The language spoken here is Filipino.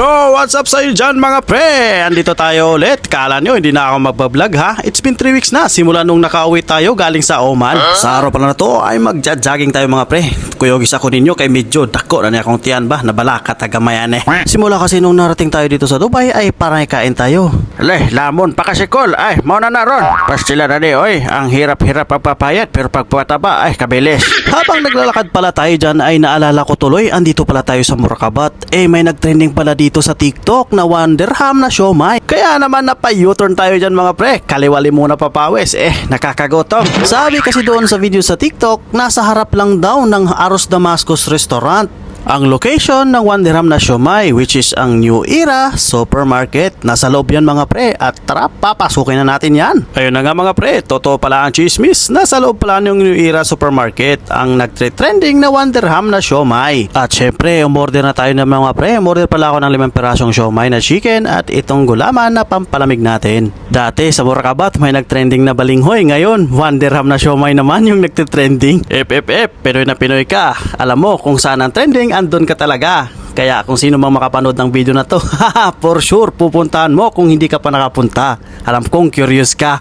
Yo, what's up sa iyo dyan mga pre? Andito tayo ulit. Kala nyo hindi na ako magbablog ha? It's been 3 weeks na simula nung nakauwi tayo galing sa Oman. Sa araw pala na to ay magja-jogging tayo mga pre. Kuyogis ako ninyo kay medyo dako na niya akong tiyan ba? Nabalaka tagamayan eh. Simula kasi nung narating tayo dito sa Dubai ay parang kain tayo. Leh, lamon pa kasi kol. Ay, mauna na ron. Pastila na di oy. Ang hirap-hirap pagpapayat pero pagpataba ay kabilis. Habang naglalakad pala tayo dyan ay naalala ko tuloy andito pala tayo sa Murakabat. Eh may nagtrending pala dito sa TikTok na 1 dirham na siomai. Kaya naman napa-U-turn tayo dyan mga pre. Kaliwali muna papawis. Nakakagutom. Sabi kasi doon sa video sa TikTok, nasa harap lang daw ng Aros Damascus Restaurant ang location ng 1 dirham na siomai, which is ang New Era Supermarket. Nasa loob yan mga pre at tara papasukin na natin yan. Ayun na nga mga pre, totoo pala ang chismis. Nasa loob pala ng New Era Supermarket ang nagtre-trending na 1 dirham na siomai. At syempre umorder na tayo ng mga pre. Umorder pala ako ng 5 pirasong siomai na chicken at itong gulaman na pampalamig natin. Dati sa Murakabat may nagtrending na balinghoy. Ngayon 1 dirham na siomai naman yung nagtre-trending. Pinoy na Pinoy ka. Alam mo kung saan ang trending, andun ka talaga. Kaya kung sino mang makapanood ng video na to, for sure pupuntahan mo kung hindi ka pa nakapunta. Alam kong curious ka.